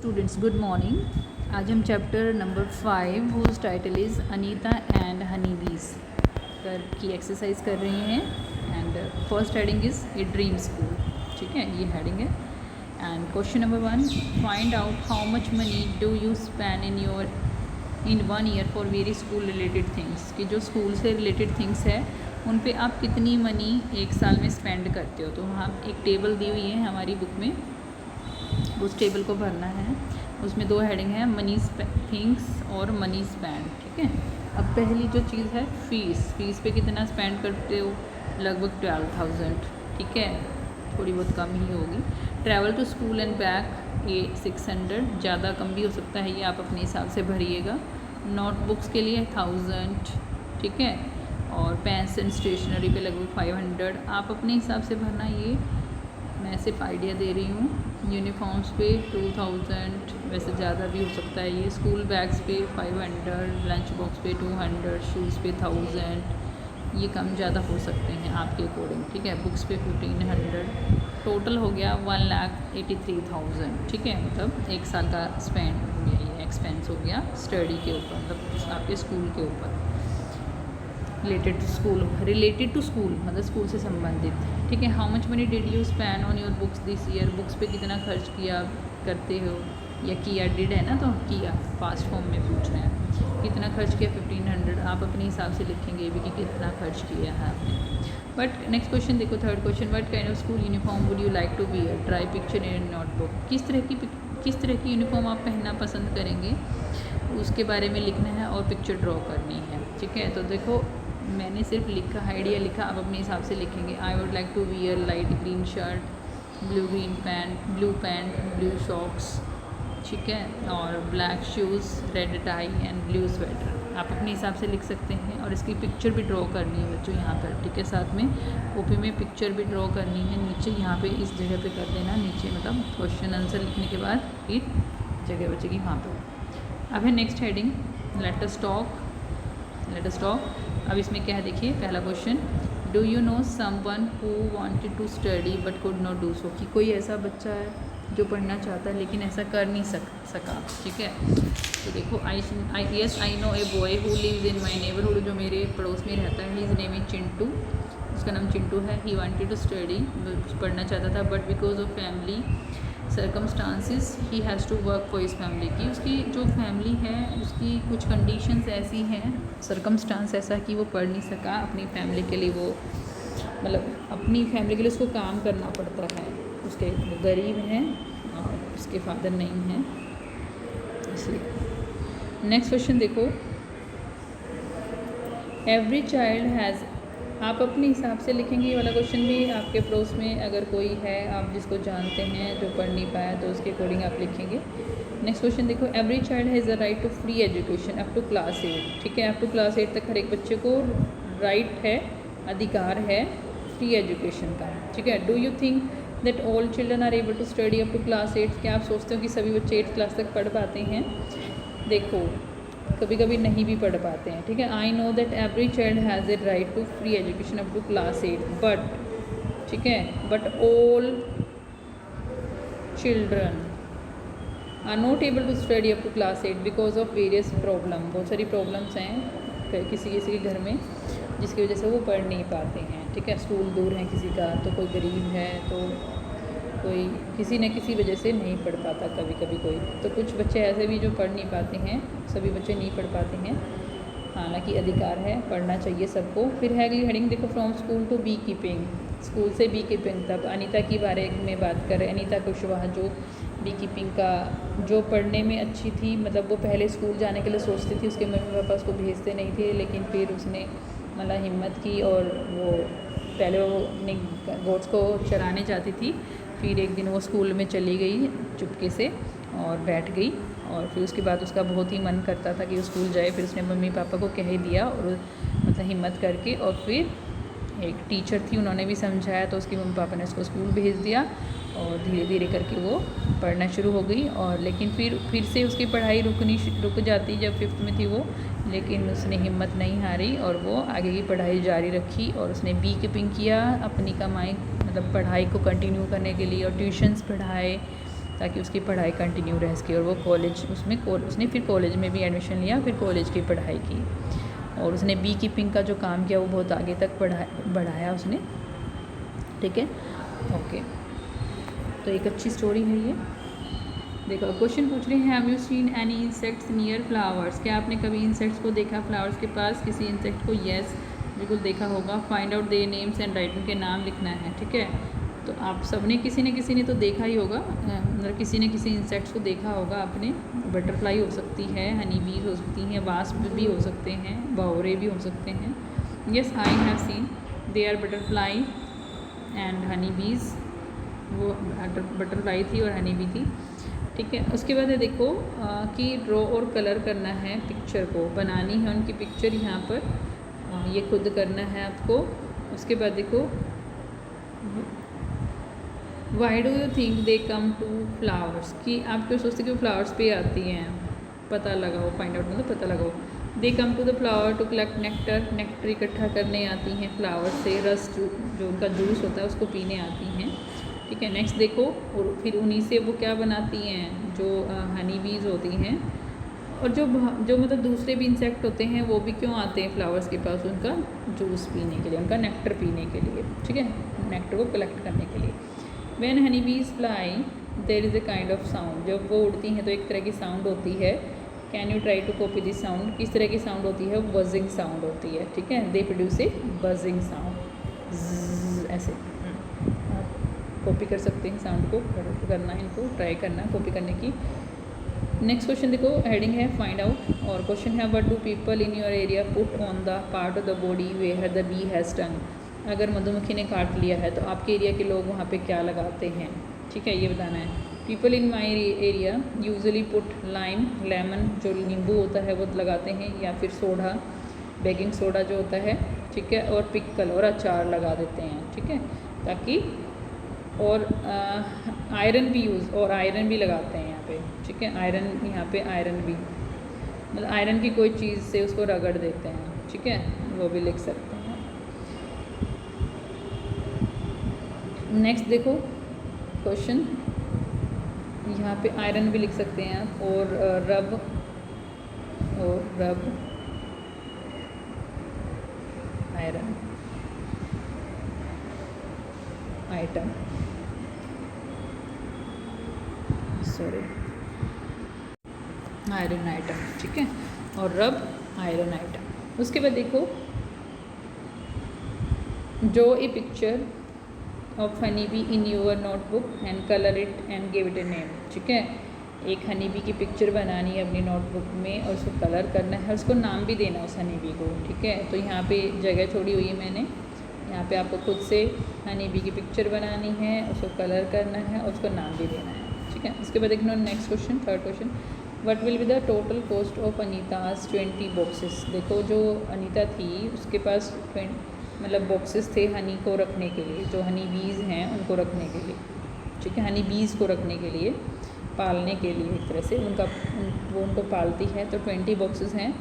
Students good morning. आज हम chapter number 5 whose title is Anita and honey bees की exercise कर रहे हैं। And first heading is a dream school. ठीक है, ये हेडिंग है। And question number 1, find out how much money do you spend in 1 year for very school related things. कि जो स्कूल से रिलेटेड थिंग्स है उन पे आप कितनी मनी एक साल में स्पेंड करते हो। तो वहाँ एक टेबल दी हुई है हमारी बुक में, उस टेबल को भरना है। उसमें 2 हेडिंग है, मनी थिंग्स और मनी स्पेंड। ठीक है, अब पहली जो चीज़ है फीस पे कितना स्पेंड करते हो, लगभग 12,000। ठीक है, थोड़ी बहुत कम ही होगी। Travel to school and back ये 600, ज़्यादा कम भी हो सकता है, ये आप अपने हिसाब से भरिएगा। नोटबुक्स के लिए 1000। ठीक है, और पेन्स एंड स्टेशनरी पे लगभग 500। आप अपने हिसाब से भरना, ये मैं सिर्फ आइडिया दे रही हूँ। यूनिफॉर्म्स पे 2000, वैसे ज़्यादा भी हो सकता है ये। स्कूल बैग्स पे 500, लंच बॉक्स पे 200, शूज़ पे 1000। ये कम ज़्यादा हो सकते हैं आपके अकॉर्डिंग। ठीक है, बुक्स पे 1500। टोटल हो गया 1,83,000। ठीक है, मतलब एक साल का स्पेंड हो गया, ये एक्सपेंस हो गया स्टडी के ऊपर, मतलब आपके स्कूल के ऊपर। रिलेटेड टू स्कूल मतलब स्कूल से संबंधित। ठीक है, how much money did you spend on your books this year. Books पे कितना खर्च किया करते हो, या किया, डिड है ना, तो किया पास्ट फॉर्म में पूछ रहे हैं। कितना खर्च किया, 1500। आप अपने हिसाब से लिखेंगे भी कि कितना खर्च किया है आपने। बट नेक्स्ट क्वेश्चन देखो, third question, what kind of school uniform would you like to wear, try picture in notebook. किस तरह की यूनिफॉर्म आप पहनना पसंद करेंगे, उसके बारे में लिखना है और पिक्चर ड्रॉ करनी है। ठीक है, तो देखो मैंने सिर्फ लिखा, आइडिया लिखा, आप अपने हिसाब से लिखेंगे। I would like to wear light green shirt, blue pant, blue socks. ठीक है, और black shoes, red tie and blue sweater. आप अपने हिसाब से लिख सकते हैं। और इसकी पिक्चर भी ड्रॉ करनी है बच्चों यहाँ पर। ठीक है, साथ में कॉपी में पिक्चर भी ड्रॉ करनी है। नीचे यहाँ पे इस जगह पे कर देना, नीचे मतलब क्वेश्चन आंसर लिखने के बाद फिर जगह बचेगी वहाँ पर। अब है next heading, let us talk. अब इसमें क्या है देखिए, पहला question, do you know someone who wanted to study but could not do so. कि कोई ऐसा बच्चा है जो पढ़ना चाहता है लेकिन ऐसा कर नहीं सका। ठीक है, तो देखो I know a boy who lives in my neighbourhood. जो मेरे पड़ोस में रहता है, हिज नेम इज चिंटू, उसका नाम चिंटू है। ही वांटेड टू स्टडी, पढ़ना चाहता था, but because of family circumstances he has to work for his family. की उसकी जो फैमिली है उसकी कुछ कंडीशंस ऐसी हैं, सर्कमस्टांस ऐसा कि वो पढ़ नहीं सका। अपनी फैमिली के लिए वो मतलब अपनी फैमिली के लिए उसको काम करना पड़ता है। उसके वो गरीब हैं और उसके फादर नहीं हैं, इसलिए। नेक्स्ट क्वेश्चन देखो, एवरी चाइल्ड हैज़। आप अपने हिसाब से लिखेंगे ये वाला क्वेश्चन भी। आपके पड़ोस में अगर कोई है आप जिसको जानते हैं जो पढ़ नहीं पाया, तो उसके अकॉर्डिंग आप लिखेंगे। नेक्स्ट क्वेश्चन देखो, every child has a right to free education up to class 8। ठीक है, अप टू क्लास 8 तक हर एक बच्चे को राइट है, अधिकार है फ्री एजुकेशन का। ठीक है, do you think that all children are able to study up to class 8। क्या आप सोचते हो कि सभी बच्चे 8th क्लास तक पढ़ पाते हैं। देखो कभी कभी नहीं भी पढ़ पाते हैं। ठीक है, I know that every child has a right to free education up to class 8 but, ठीक है, but all children are not able to study up to class 8 because of various problem. बहुत सारी प्रॉब्लम्स हैं किसी किसी के घर में जिसकी वजह से वो पढ़ नहीं पाते हैं। ठीक है, स्कूल दूर है किसी का, तो कोई गरीब है, तो कोई किसी न किसी वजह से नहीं पढ़ पाता कभी कभी कोई। तो कुछ बच्चे ऐसे भी जो पढ़ नहीं पाते हैं, सभी बच्चे नहीं पढ़ पाते हैं, हालांकि अधिकार है, पढ़ना चाहिए सबको। फिर है अगली हेडिंग देखो, from school to beekeeping. School से बी कीपिंग तक अनीता की बारे में बात करें। अनीता कुशवाहा जो बी कीपिंग का, जो पढ़ने में अच्छी थी, मतलब वो पहले स्कूल जाने के लिए सोचती थी, उसके मम्मी पापा उसको भेजते नहीं थे, लेकिन फिर उसने मतलब हिम्मत की और वो पहले वो अपने गोट्स को चराने जाती थी। फिर एक दिन वो स्कूल में चली गई चुपके से और बैठ गई, और फिर उसके बाद उसका बहुत ही मन करता था कि वो स्कूल जाए। फिर उसने मम्मी पापा को कह दिया, और मतलब हिम्मत करके, और फिर एक टीचर थी उन्होंने भी समझाया, तो उसके मम्मी पापा ने उसको स्कूल भेज दिया, और धीरे धीरे करके वो पढ़ना शुरू हो गई। और लेकिन फिर से उसकी पढ़ाई रुक जाती जब 5th में थी वो, लेकिन उसने हिम्मत नहीं हारी और वो आगे की पढ़ाई जारी रखी। और उसने बी कीपिंग किया अपनी कमाई मतलब पढ़ाई को कंटिन्यू करने के लिए, और ट्यूशन्स पढ़ाए ताकि उसकी पढ़ाई कंटिन्यू रह सके। और वो कॉलेज उसने फिर कॉलेज में भी एडमिशन लिया, फिर कॉलेज की पढ़ाई की, और उसने बी कीपिंग का जो काम किया वो बहुत आगे तक बढ़ाया उसने। ठीक है, ओके। तो एक अच्छी स्टोरी है ये। देखो क्वेश्चन पूछ रहे हैं, have you seen any insects near flowers? क्या आपने कभी इंसेक्ट्स को देखा फ्लावर्स के पास? किसी इंसेक्ट को? येस, बिल्कुल देखा होगा। Find out their names and right, उनके नाम लिखना है। ठीक है, तो आप सबने किसी न किसी ने तो देखा ही होगा, मतलब किसी न किसी इंसेक्ट्स को देखा होगा आपने। बटरफ्लाई हो सकती है, हनी बीज हो सकती हैं, वास्प भी हो सकते हैं, भंवरे भी हो सकते हैं। Yes, I have seen, they are butterfly and honey bees. वो बटरफ्लाई थी और हनी बी थी। ठीक है, उसके बाद है देखो कि ड्रॉ और कलर करना है, पिक्चर को बनानी है उनकी पिक्चर यहाँ पर, ये खुद करना है आपको। उसके बाद देखो, why do you think they come to flowers? कि आप क्यों सोचते कि वो फ्लावर्स पे आती हैं? पता लगाओ, फाइंड आउट मतलब पता लगाओ। They come to the flower to collect nectar, nectar इकट्ठा करने आती हैं फ्लावर से, रस जो उनका जूस होता है उसको पीने आती हैं। ठीक है, नेक्स्ट देखो, और फिर उन्हीं से वो क्या बनाती हैं, जो हनी बीज होती हैं। और जो मतलब दूसरे भी इंसेक्ट होते हैं वो भी क्यों आते हैं फ्लावर्स के पास? उनका जूस पीने के लिए, उनका नेक्टर पीने के लिए। ठीक है, नेक्टर को कलेक्ट करने के लिए। When honey bees fly there is a kind of sound, जब वो उड़ती हैं तो एक तरह की साउंड होती है। Can you try to copy this sound? किस तरह की साउंड होती है? बजिंग साउंड होती है। ठीक है, they produce a buzzing sound, ऐसे कॉपी कर सकते हैं साउंड को, करना है इनको, ट्राई करना कॉपी करने की। नेक्स्ट क्वेश्चन देखो, हेडिंग है फाइंड आउट, और क्वेश्चन है what do people in your area put on the part of the body where the bee has stung? अगर मधुमक्खी ने काट लिया है तो आपके एरिया के लोग वहाँ पे क्या लगाते हैं? ठीक है, ये बताना है। People in my area usually put lime, lemon जो नींबू होता है वो लगाते हैं, या फिर सोडा, बेकिंग सोडा जो होता है। ठीक है, और पिकल और अचार लगा देते हैं। ठीक है, ताकि, और आयरन भी आयरन भी लगाते हैं यहाँ पे। ठीक है, आयरन, यहाँ पे आयरन भी, मतलब आयरन की कोई चीज़ से उसको रगड़ देते हैं। ठीक है, वो भी लिख सकते हैं। नेक्स्ट देखो क्वेश्चन, यहाँ पे आयरन भी लिख सकते हैं आप, और रब iron item, sorry, iron item. ठीक है, और रब आयरन आइटम। उसके बाद देखो, draw a picture of honey be in your notebook and colour it and give it a name. ठीक है, एक हनी बी की पिक्चर बनानी है अपनी नोटबुक में, और उसको कलर करना है, उसको नाम भी देना है उस हनी बी को। ठीक है, तो यहाँ पे जगह छोड़ी हुई है मैंने, यहाँ पे आपको खुद से हनी बी की पिक्चर बनानी है, उसको कलर करना है, और उसको नाम भी देना है। ठीक है, उसके बाद देखना next question, third question, what will be the total cost of Anita's 20 boxes? देखो जो अनीता थी उसके पास मतलब बॉक्सेस थे हनी को रखने के लिए, जो हनी बीज हैं उनको रखने के लिए। ठीक है, हनी बीज को रखने के लिए, पालने के लिए, एक तरह से वो उनको पालती है। तो 20 बॉक्सेस हैं,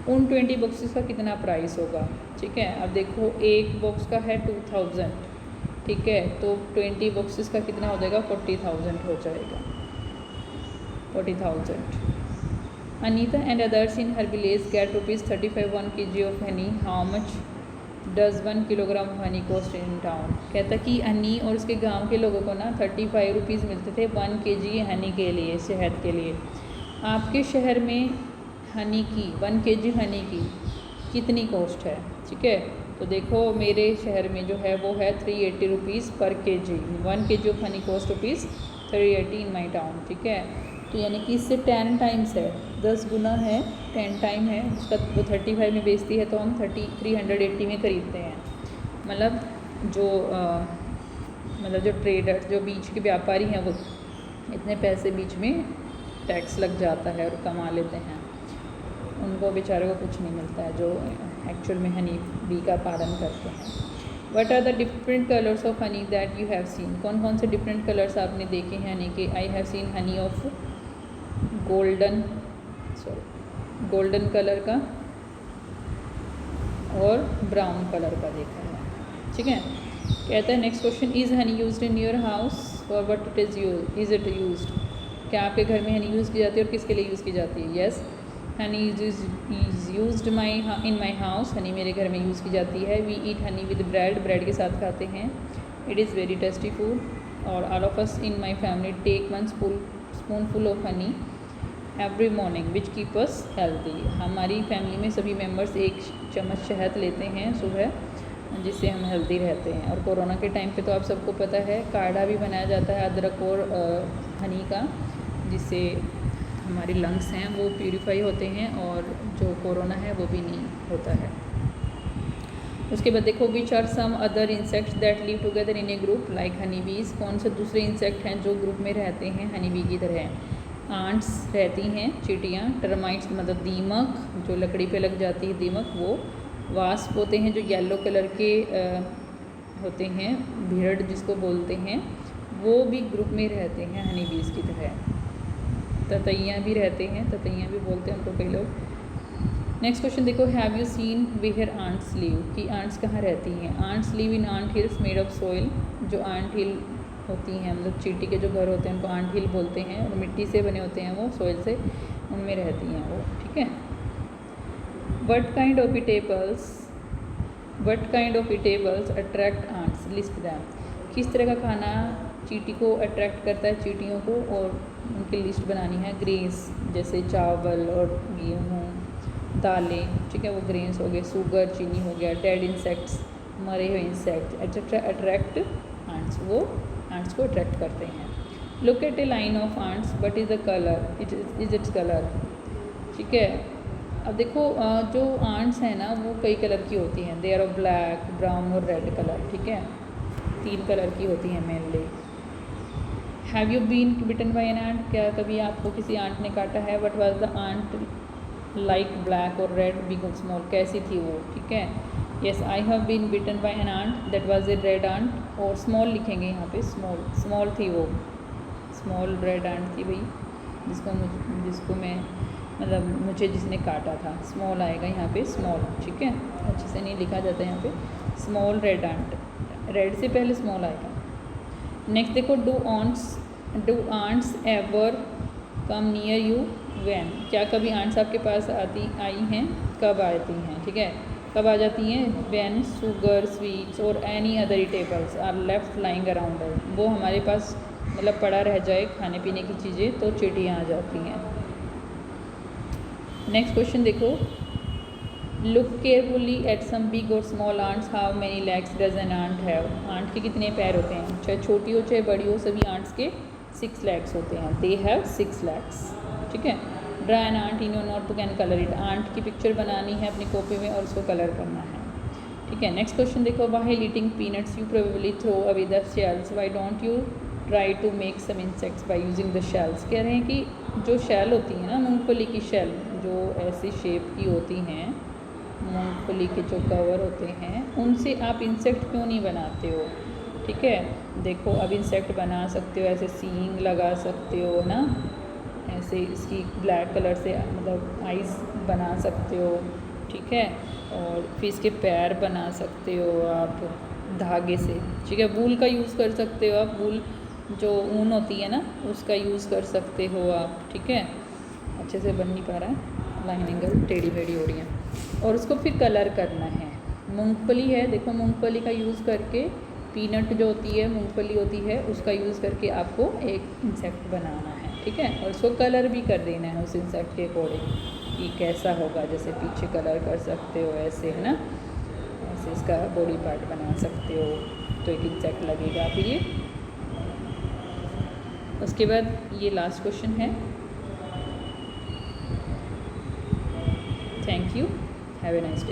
उन 20 बॉक्सेस का कितना प्राइस होगा? ठीक है, अब देखो एक बॉक्स का है 2000। ठीक है, तो 20 बॉक्सेस का कितना हो जाएगा? 40,000 हो जाएगा, 40,000। Anita and others in her village get ₹35 1 kg of honey, how much does 1 kilogram of honey cost in town? कहता कि हनी और उसके गांव के लोगों को ना 35 रुपीज़ मिलते थे 1 kg हनी के लिए, शहद के लिए। आपके शहर में हनी की 1 kg हनी की कितनी कॉस्ट है? ठीक है, तो देखो मेरे शहर में जो है वो है 380 रुपीज़ पर kg। 1 kg of honey cost ₹380 in my town. ठीक है, तो यानी कि इससे 10 टाइम्स है, 10 गुना है, 10 टाइम है उसका। वो 35 में बेचती है तो हम 380 में ख़रीदते हैं। मतलब जो ट्रेडर, जो बीच के व्यापारी हैं, वो इतने पैसे बीच में टैक्स लग जाता है और कमा लेते हैं, उनको बेचारे को कुछ नहीं मिलता है जो एक्चुअल में हनी बी का पालन करते हैं। What are the different colours of honey that you have seen? कौन कौन से डिफरेंट कलर्स आपने देखे हैं हनी के? आई have scene Honey of golden colour का और ब्राउन कलर का देखा है। ठीक है, कहता है next question, is Honey used in your house? For what it is it used, क्या आपके घर में हनी यूज़ की जाती है और किसके लिए यूज़ की जाती है? Yes, honey is used in my house, honey मेरे घर में यूज़ की जाती है। We eat honey with bread, bread के साथ खाते हैं। It is very tasty food. और all of us in my family take 1 spoonful of honey every morning which keep us healthy. हमारी फैमिली में सभी मेम्बर्स 1 चम्मच शहद लेते हैं सुबह, जिससे हम हेल्दी रहते हैं। और कोरोना के टाइम पे तो आप सबको पता है काढ़ा भी बनाया जाता है अदरक और हनी का, जिससे हमारे लंग्स हैं वो प्यूरीफाई होते हैं और जो कोरोना है वो भी नहीं होता है। उसके बाद देखो which are some other insects that live together in a group like honey bees, कौन से दूसरे इंसेक्ट हैं जो ग्रुप में रहते हैं हनी बी की तरह? आंट्स रहती हैं, चींटियाँ, टर्माइट्स मतलब दीमक जो लकड़ी पे लग जाती है दीमक वो, वास्प होते हैं जो येलो कलर के होते हैं, भीड़ जिसको बोलते हैं, वो भी ग्रुप में रहते हैं हनी बीज की तरह। ततैयाँ भी रहते हैं, ततैयाँ भी बोलते हैं उनको कई लोग। नेक्स्ट क्वेश्चन देखो, have you seen where ants live, कि आंट्स कहाँ रहती हैं? Ants live in ant hills made of soil, जो आंट हिल होती हैं मतलब चींटी के जो घर होते हैं उनको आंट हिल बोलते हैं, और मिट्टी से बने होते हैं वो, सोइल से, उनमें रहती हैं वो, ठीक है। What kind of eatables attract ants, list them, किस तरह का खाना चींटी को अट्रैक्ट करता है, चींटियों को, और उनकी लिस्ट बनानी है। ग्रेन्स जैसे चावल और गेहूँ, दालें, ठीक है, वो ग्रेन्स हो गए, शुगर चीनी हो गया, डेड इंसेक्ट्स मरे हुए इंसेक्ट एट्सेट्रा अट्रैक्ट आंट्स, वो आंट्स को अट्रैक्ट करते हैं। Look at a line of ants, what is the colour, its colour, ठीक है। अब देखो जो आंट्स हैं ना वो कई कलर की होती हैं, they are of black, brown और रेड कलर, ठीक है, 3 कलर की होती हैं mainly. Have you been bitten by an ant, क्या कभी आपको किसी आंट ने काटा है? What was the ant like, black और रेड, बिग और स्मॉल, कैसी थी वो, ठीक है। Yes, I have been bitten by an ant that was a red ant, और स्मॉल लिखेंगे यहाँ पे, स्मॉल थी वो, स्मॉल रेड आंट थी भाई, जिसको मैं मतलब मुझे जिसने काटा था, स्मॉल आएगा यहाँ पे, स्मॉल, ठीक है, अच्छे से नहीं लिखा जाता है यहाँ पे, स्मॉल रेड आंट, रेड से पहले स्मॉल आएगा। नेक्स्ट देखो, do ants ever come near you when, क्या कभी आंट्स आपके पास आई हैं, कब आती हैं, ठीक है, कब आ जाती हैं? वैन शुगर स्वीट्स और any other eatables are left lying around, वो हमारे पास मतलब पड़ा रह जाए खाने पीने की चीज़ें तो चींटियाँ आ जाती हैं। नेक्स्ट क्वेश्चन देखो, look carefully at some big और small ants, how many legs does an ant have, ant के कितने पैर होते हैं? चाहे छोटी हो चाहे बड़ी हो, सभी आंट्स के 6 लेग्स होते हैं, दे हैव 6 लेग्स, ठीक है। Draw an ant in your notebook and colour it, ant की पिक्चर बनानी है अपनी कॉपी में और उसको कलर करना है, ठीक है। नेक्स्ट क्वेश्चन देखो, while eating peanuts you probably throw away the shells, why don't you try to make some insects by using the shells, कह रहे हैं कि जो शेल होती है ना, मूंगफली की शेल जो ऐसी शेप की होती हैं, मूंगफली के जो कवर होते हैं, उनसे आप इंसेक्ट क्यों नहीं बनाते हो, ठीक है। देखो अब इंसेक्ट बना सकते हो, ऐसे सींग लगा सकते हो ना, ऐसे इसकी ब्लैक कलर से मतलब आइज़ बना सकते हो, ठीक है, और फिर इसके पैर बना सकते हो आप धागे से, ठीक है। वूल का यूज़ कर सकते हो आप, वूल जो ऊन होती है ना उसका यूज़ कर सकते हो आप, ठीक है। अच्छे से बन नहीं पा रहा है, लाइन एंगल टेढ़ी मेढ़ी हो रही है, और उसको फिर कलर करना है। मूंगफली है, देखो मूंगफली का यूज़ करके, पीनट जो होती है मूंगफली होती है उसका यूज़ करके आपको एक इंसेक्ट बनाना है, ठीक है, और उसको कलर भी कर देना है उस इंसेक्ट के अकॉर्डिंग कि कैसा होगा, जैसे पीछे कलर कर सकते हो ऐसे, है ना, ऐसे इसका बॉडी पार्ट बना सकते हो तो एक इंसेक्ट लगेगा फिर ये। उसके बाद ये लास्ट क्वेश्चन है। Thank you, have a nice day.